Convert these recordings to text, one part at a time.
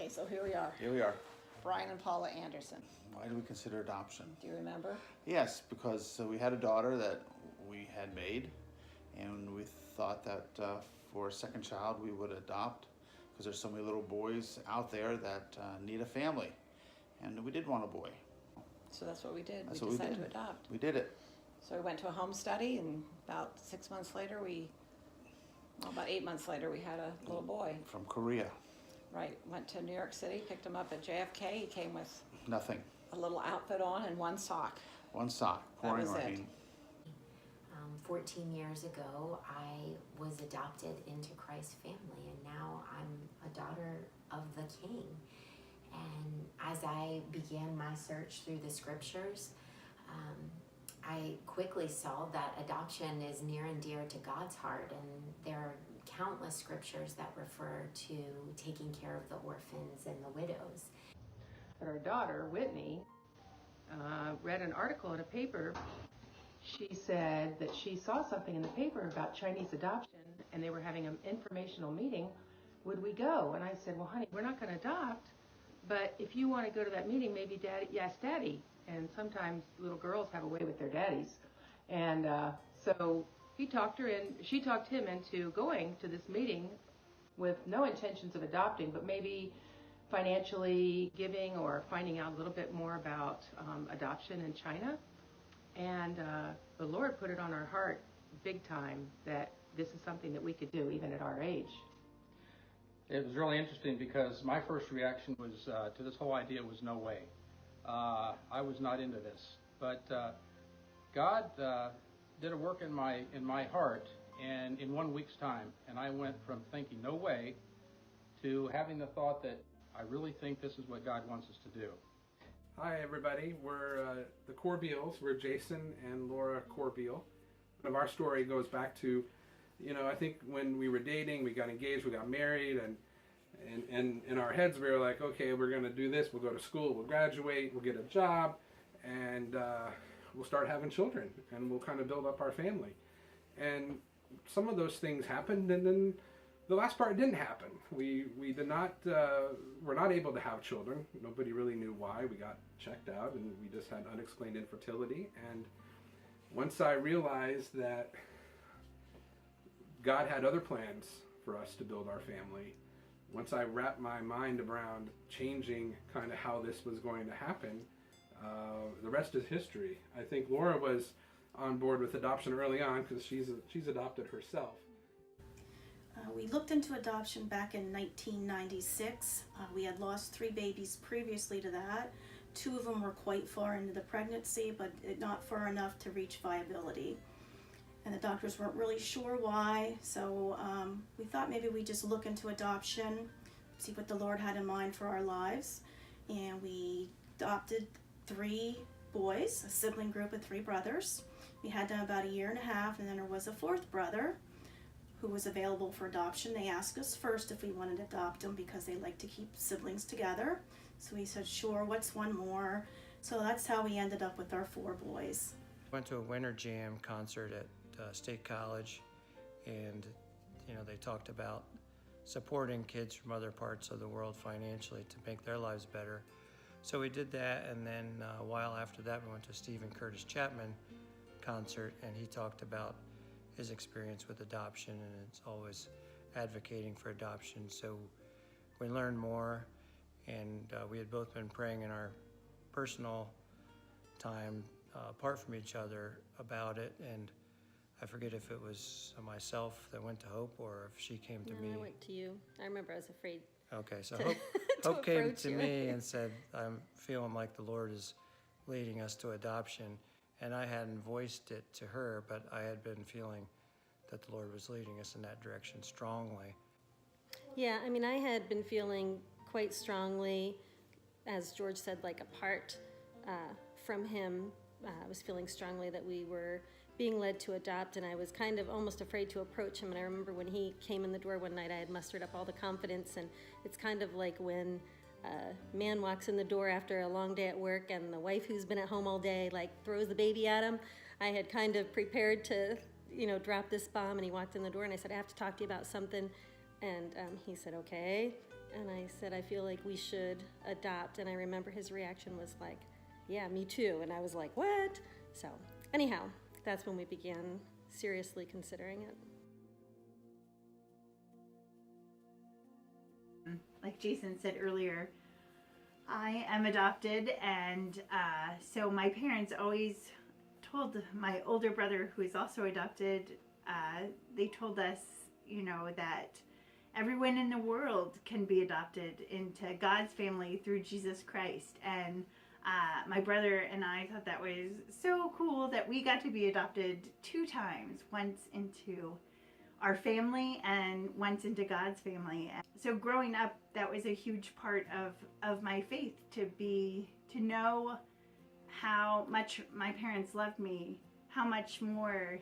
Okay, so here we are. Here we are. Brian and Paula Anderson. Why do we consider adoption? Do you remember? Yes, because we had a daughter that we had made, and we thought that for a second child we would adopt, because there's so many little boys out there that need a family, and we did want a boy. So that's what we did. That's we what decided we did. to adopt. We did it. So we went to a home study, and about 6 months later, about 8 months later, we had a little boy. From Korea. Right. Went to New York City, picked him up at JFK. He came with Nothing. a little outfit on and one sock. One sock. Pouring That was rain. it. 14 years ago, I was adopted into Christ's family, and now I'm a daughter of the King. And as I began my search through the scriptures, I quickly saw that adoption is near and dear to God's heart, and there are countless scriptures that refer to taking care of the orphans and the widows. But our daughter, Whitney, read an article in a paper. She said that she saw something in the paper about Chinese adoption, and they were having an informational meeting. Would we go? And I said, well, honey, we're not going to adopt, but if you want to go to that meeting, maybe Daddy, ask Daddy. And sometimes little girls have a way with their daddies. And so she talked him into going to this meeting with no intentions of adopting, but maybe financially giving or finding out a little bit more about adoption in China. And the Lord put it on our heart big time that this is something that we could do even at our age. It was really interesting because my first reaction was to this whole idea was no way. I was not into this, but God did a work in my heart, and in 1 week's time, and I went from thinking no way to having the thought that I really think this is what God wants us to do. Hi everybody, we're the Corbeils. We're Jason and Laura Corbeil. And our story goes back to, I think when we were dating, we got engaged, we got married, and in our heads we were like, okay, we're going to do this, we'll go to school, we'll graduate, we'll get a job, and we'll start having children, and we'll kind of build up our family. And some of those things happened, and then the last part didn't happen. We did not, were not able to have children. Nobody really knew why. We got checked out, and we just had unexplained infertility. And once I realized that God had other plans for us to build our family, once I wrapped my mind around changing kind of how this was going to happen, the rest is history. I think Laura was on board with adoption early on because she's adopted herself. We looked into adoption back in 1996. We had lost 3 babies previously to that. 2 of them were quite far into the pregnancy, but not far enough to reach viability. And the doctors weren't really sure why, so we thought maybe we'd just look into adoption, see what the Lord had in mind for our lives. And we adopted 3 boys, a sibling group of 3 brothers. We had them about 1.5 years, and then there was a 4th brother who was available for adoption. They asked us first if we wanted to adopt him because they like to keep siblings together. So we said, sure, what's one more? So that's how we ended up with our 4 boys. Went to a winter jam concert at State College, and they talked about supporting kids from other parts of the world financially to make their lives better. So we did that, and then a while after that we went to a Stephen Curtis Chapman concert, and he talked about his experience with adoption, and it's always advocating for adoption. So we learned more, and we had both been praying in our personal time apart from each other about it, and I forget if it was myself that went to Hope or if she came to me. I went to you. I remember I was afraid. Okay, so Hope came to me and said, I'm feeling like the Lord is leading us to adoption. And I hadn't voiced it to her, but I had been feeling that the Lord was leading us in that direction strongly. Yeah, I had been feeling quite strongly, as George said, like apart from him. I was feeling strongly that we were being led to adopt, and I was kind of almost afraid to approach him. And I remember when he came in the door one night, I had mustered up all the confidence, and it's kind of like when a man walks in the door after a long day at work and the wife who's been at home all day throws the baby at him. I had kind of prepared to drop this bomb, and he walked in the door and I said, I have to talk to you about something. And he said, okay. And I said, I feel like we should adopt. And I remember his reaction was like, yeah, me too. And I was like, what? So anyhow, that's when we began seriously considering it. Like Jason said earlier, I am adopted, and so my parents always told my older brother, who is also adopted, they told us, that everyone in the world can be adopted into God's family through Jesus Christ. And my brother and I thought that was so cool that we got to be adopted 2 times, once into our family and once into God's family. So growing up, that was a huge part of my faith, to know how much my parents loved me, how much more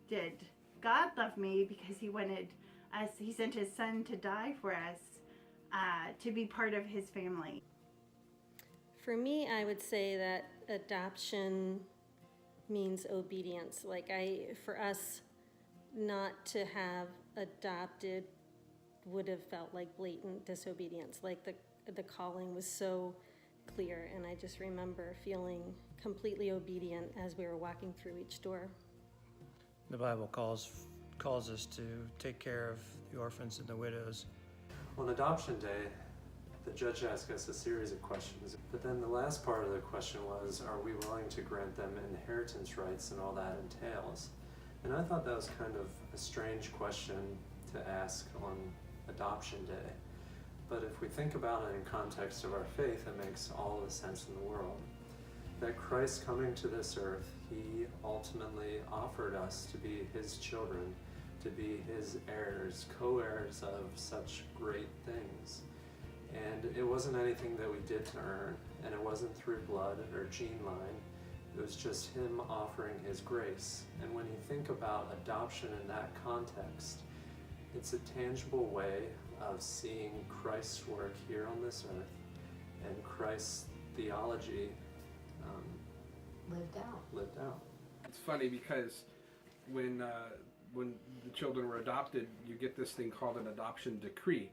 did God love me, because he sent his son to die for us, to be part of his family. For me, I would say that adoption means obedience. For us, not to have adopted would have felt like blatant disobedience. Like the calling was so clear, and I just remember feeling completely obedient as we were walking through each door. The Bible calls us to take care of the orphans and the widows. On adoption day, the judge asked us a series of questions, but then the last part of the question was, are we willing to grant them inheritance rights and all that entails? And I thought that was kind of a strange question to ask on adoption day. But if we think about it in context of our faith, it makes all the sense in the world. That Christ coming to this earth, he ultimately offered us to be his children, to be his heirs, co-heirs of such great things. And it wasn't anything that we did to earn, and it wasn't through blood or gene line. It was just him offering his grace. And when you think about adoption in that context, it's a tangible way of seeing Christ's work here on this earth and Christ's theology lived out. It's funny because when the children were adopted, you get this thing called an adoption decree.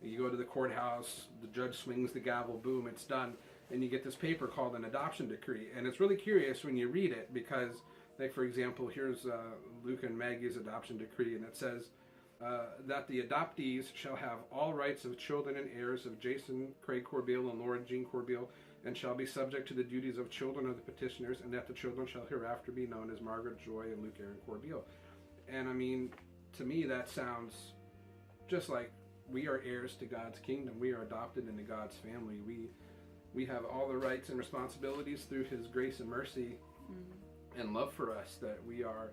You go to the courthouse, the judge swings the gavel, boom, it's done, and you get this paper called an adoption decree. And it's really curious when you read it because, like, for example, here's Luke and Maggie's adoption decree, and it says that the adoptees shall have all rights of children and heirs of Jason Craig Corbeil and Laura Jean Corbeil, and shall be subject to the duties of children of the petitioners, and that the children shall hereafter be known as Margaret Joy and Luke Aaron Corbeil. And I mean, to me, that sounds just like we are heirs to God's kingdom. We are adopted into God's family. We have all the rights and responsibilities through his grace and mercy and love for us, that we are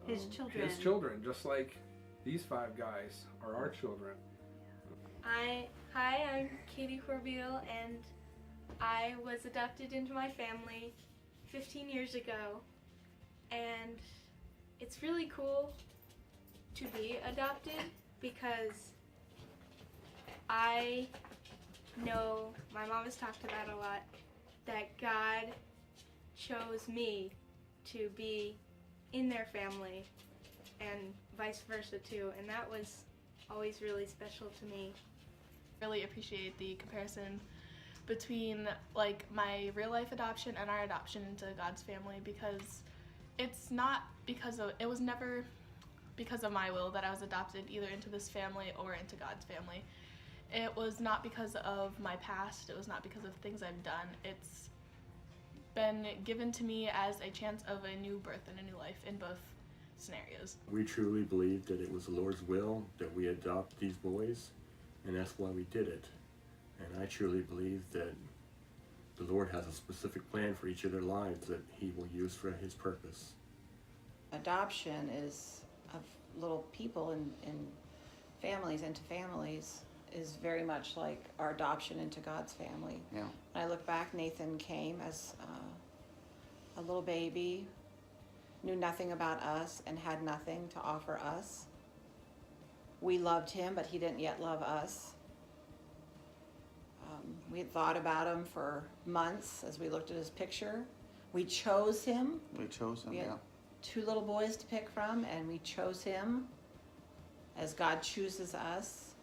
His children. His children, just like these 5 guys are our children. Hi, I'm Katie Corbeil, and I was adopted into my family 15 years ago, and it's really cool to be adopted because I know, my mom has talked about a lot, that God chose me to be in their family and vice versa too, and that was always really special to me. Really appreciate the comparison between like my real life adoption and our adoption into God's family, because it's not because of, it was never because of my will that I was adopted either into this family or into God's family. It was not because of my past, it was not because of things I've done. It's been given to me as a chance of a new birth and a new life in both scenarios. We truly believe that it was the Lord's will that we adopt these boys, and that's why we did it. And I truly believe that the Lord has a specific plan for each of their lives that he will use for his purpose. Adoption is of little people in families into families is very much like our adoption into God's family. Yeah. When I look back, Nathan came as a little baby, knew nothing about us and had nothing to offer us. We loved him, but he didn't yet love us. We had thought about him for months as we looked at his picture. We chose him. We chose him, We had yeah. 2 little boys to pick from, and we chose him as God chooses us.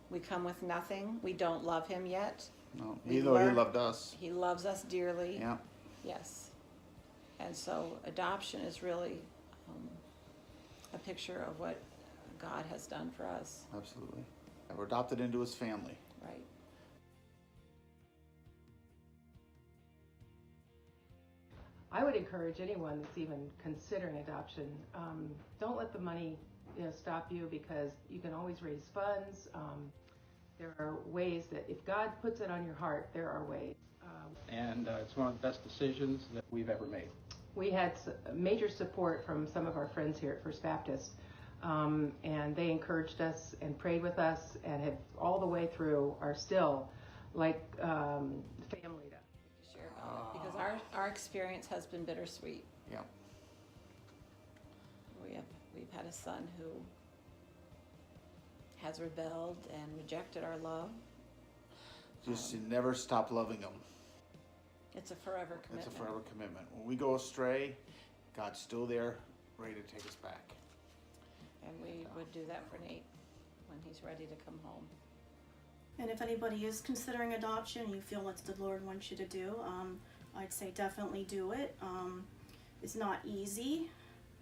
We come with nothing. We don't love him yet. No, We even though he learn- loved us. He loves us dearly. Yeah. Yes. And so adoption is really a picture of what God has done for us. Absolutely. And we're adopted into his family. Right. I would encourage anyone that's even considering adoption, don't let the money stop you, because you can always raise funds. There are ways that if God puts it on your heart, there are ways. And it's one of the best decisions that we've ever made. We had major support from some of our friends here at First Baptist, and they encouraged us and prayed with us, and have all the way through are still like family to Share about it, because our experience has been bittersweet. Yeah. We've had a son who has rebelled and rejected our love. Just you never stop loving him. It's a forever commitment. It's a forever commitment. When we go astray, God's still there, ready to take us back. And we would do that for Nate when he's ready to come home. And if anybody is considering adoption, you feel it's the Lord wants you to do, I'd say definitely do it. It's not easy,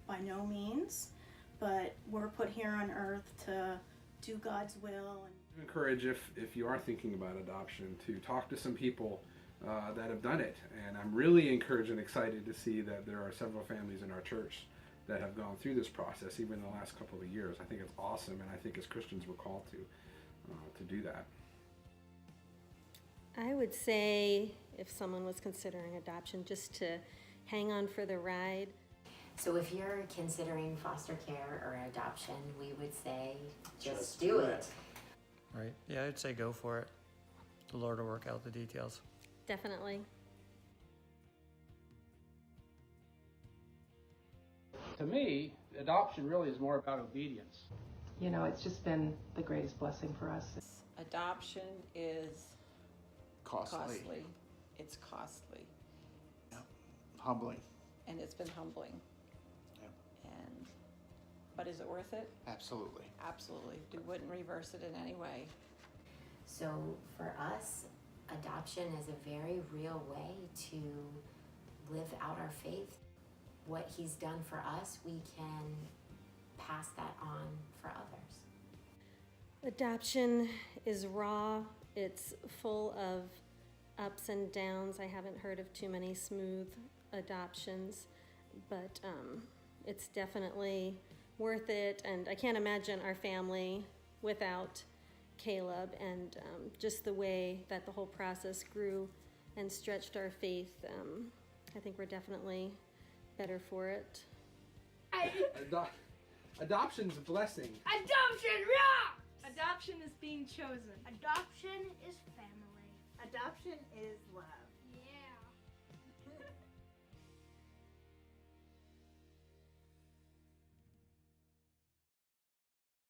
by no means, but we're put here on earth to do God's will. I encourage, if you are thinking about adoption, to talk to some people that have done it. And I'm really encouraged and excited to see that there are several families in our church that have gone through this process, even in the last couple of years. I think it's awesome, and I think as Christians we're called to do that. I would say if someone was considering adoption, just to hang on for the ride. So if you're considering foster care or adoption, we would say just do it. Right? Yeah, I'd say go for it. The Lord will work out the details. Definitely. To me, adoption really is more about obedience. It's just been the greatest blessing for us. Adoption is Costly. It's costly. Yeah. Humbling. And it's been humbling. Yeah. But is it worth it? Absolutely. Absolutely. Wouldn't reverse it in any way. So for us, adoption is a very real way to live out our faith. What he's done for us, we can pass that on for others. Adoption is raw. It's full of ups and downs. I haven't heard of too many smooth adoptions, but it's definitely worth it. And I can't imagine our family without Caleb, and just the way that the whole process grew and stretched our faith. I think we're definitely better for it. Adoption's a blessing. Adoption, yeah! Adoption is being chosen. Adoption is family. Adoption is love.